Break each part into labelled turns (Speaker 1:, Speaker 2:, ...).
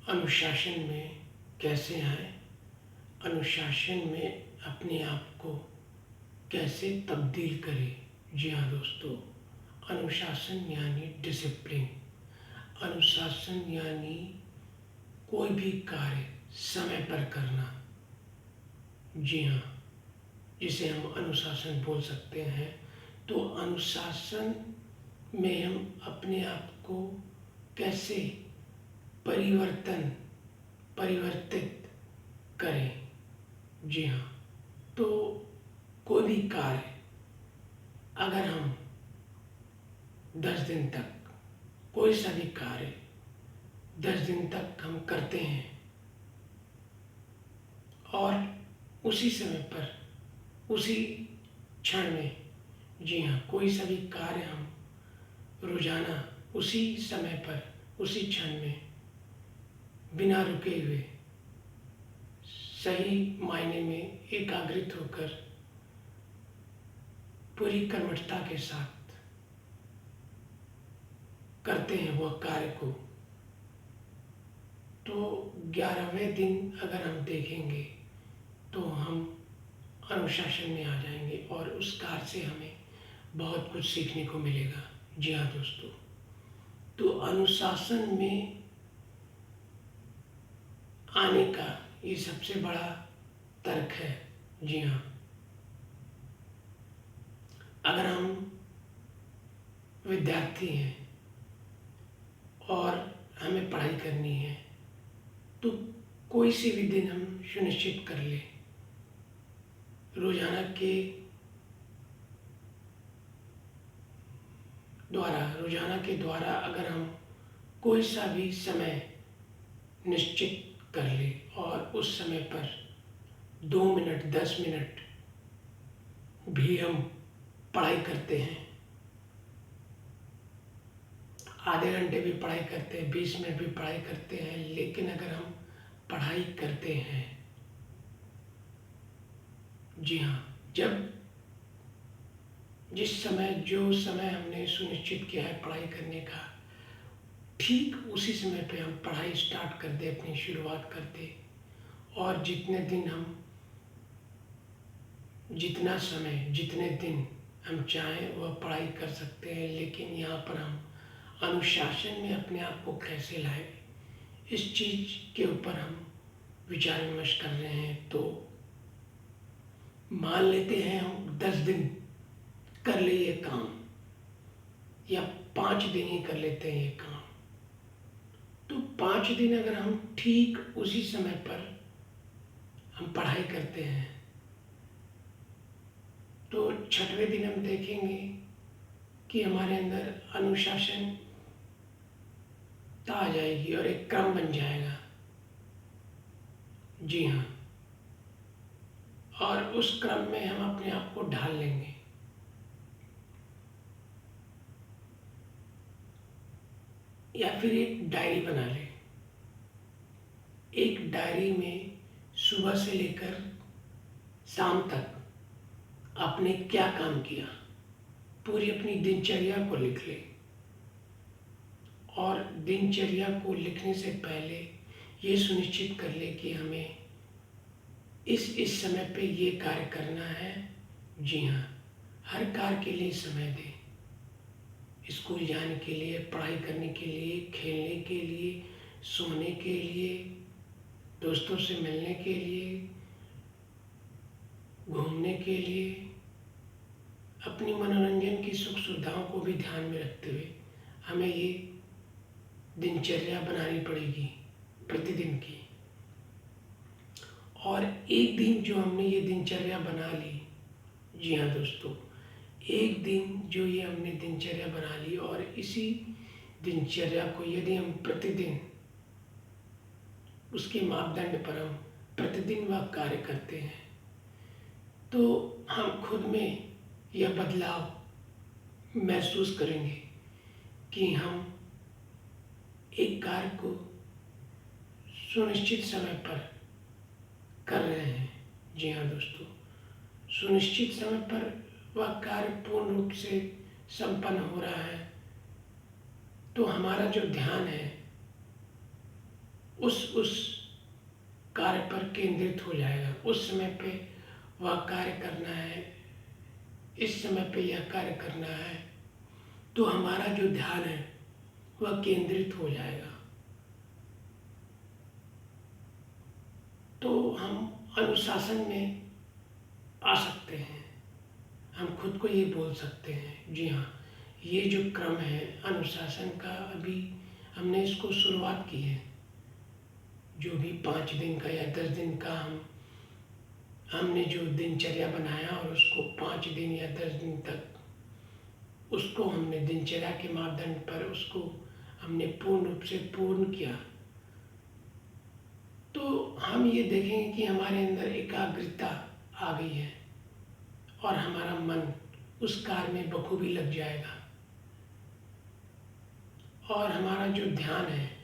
Speaker 1: अनुशासन में कैसे आए, अनुशासन में अपने आप को कैसे तब्दील करें। जी हाँ दोस्तों, अनुशासन यानी डिसिप्लिन। अनुशासन यानी कोई भी कार्य समय पर करना। जी हाँ, जिसे हम अनुशासन बोल सकते हैं। तो अनुशासन में हम अपने आप को कैसे परिवर्तित करें। जी हाँ, तो कोई भी कार्य अगर हम 10 दिन तक, कोई सा भी कार्य 10 दिन तक हम करते हैं और उसी समय पर, उसी क्षण में, जी हाँ, कोई सा भी कार्य हम रोजाना उसी समय पर, उसी क्षण में बिना रुके हुए सही मायने में एकाग्रित होकर पूरी कर्मठता के साथ करते हैं वह कार्य को, तो 11वें दिन अगर हम देखेंगे तो हम अनुशासन में आ जाएंगे और उस कार्य से हमें बहुत कुछ सीखने को मिलेगा। जी हाँ दोस्तों, तो अनुशासन में आने का ये सबसे बड़ा तर्क है। जी हाँ, अगर हम विद्यार्थी हैं और हमें पढ़ाई करनी है तो कोई सी भी दिन हम सुनिश्चित कर लें, रोजाना के द्वारा अगर हम कोई सा भी समय निश्चित कर ले और उस समय पर 2 मिनट 10 मिनट भी हम पढ़ाई करते हैं, आधे घंटे भी पढ़ाई करते हैं, 20 मिनट भी पढ़ाई करते हैं, लेकिन अगर हम पढ़ाई करते हैं, जी हाँ, जो समय हमने सुनिश्चित किया है पढ़ाई करने का, ठीक उसी समय पे हम पढ़ाई स्टार्ट कर दे, अपनी शुरुआत कर दे और जितने दिन हम चाहें वह पढ़ाई कर सकते हैं। लेकिन यहाँ पर हम अनुशासन में अपने आप को कैसे लाएं, इस चीज़ के ऊपर हम विचार विमर्श कर रहे हैं। तो मान लेते हैं हम 10 दिन कर ले ये काम, या 5 दिन ही कर लेते हैं ये काम, तो 5 दिन अगर हम ठीक उसी समय पर हम पढ़ाई करते हैं तो 6वें दिन हम देखेंगे कि हमारे अंदर अनुशासन आ जाएगी और एक क्रम बन जाएगा। जी हाँ, और उस क्रम में हम अपने आप को ढाल लेंगे। या फिर एक डायरी बना लें, एक डायरी में सुबह से लेकर शाम तक आपने क्या काम किया, पूरी अपनी दिनचर्या को लिख लें। और दिनचर्या को लिखने से पहले ये सुनिश्चित कर ले कि हमें इस समय पे ये कार्य करना है। जी हाँ, हर कार्य के लिए समय दें, स्कूल जाने के लिए, पढ़ाई करने के लिए, खेलने के लिए, सोने के लिए, दोस्तों से मिलने के लिए, घूमने के लिए, अपनी मनोरंजन की सुख सुविधाओं को भी ध्यान में रखते हुए हमें ये दिनचर्या बनानी पड़ेगी प्रतिदिन की। और एक दिन जो हमने ये दिनचर्या बना ली, जी हाँ दोस्तों, एक दिन जो ये हमने दिनचर्या बना ली और इसी दिनचर्या को यदि हम प्रतिदिन उसके मापदंड पर हम प्रतिदिन वह कार्य करते हैं तो हम खुद में यह बदलाव महसूस करेंगे कि हम एक कार्य को सुनिश्चित समय पर कर रहे हैं। जी हाँ दोस्तों, सुनिश्चित समय पर वह कार्य पूर्ण रूप से संपन्न हो रहा है तो हमारा जो ध्यान है उस कार्य पर केंद्रित हो जाएगा। उस समय पे वह कार्य करना है, इस समय पे यह कार्य करना है, तो हमारा जो ध्यान है वह केंद्रित हो जाएगा। तो हम अनुशासन में आ सकते हैं। हम खुद को ये बोल सकते हैं, जी हाँ, ये जो क्रम है अनुशासन का, अभी हमने इसको शुरुआत की है। जो भी 5 दिन का या 10 दिन का हमने जो दिनचर्या बनाया और उसको 5 दिन या 10 दिन तक उसको हमने दिनचर्या के मापदंड पर उसको हमने पूर्ण रूप से पूर्ण किया, तो हम ये देखेंगे कि हमारे अंदर एकाग्रता आ गई है और हमारा मन उस कार्य में बखूबी लग जाएगा और हमारा जो ध्यान है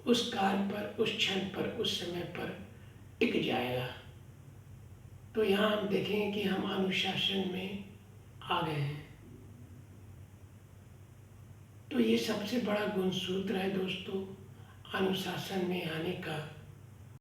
Speaker 1: उस कार्य पर, उस क्षण पर, उस समय पर टिक जाएगा। तो यहाँ हम देखेंगे कि हम अनुशासन में आ गए हैं। तो ये सबसे बड़ा गुण सूत्र है दोस्तों अनुशासन में आने का।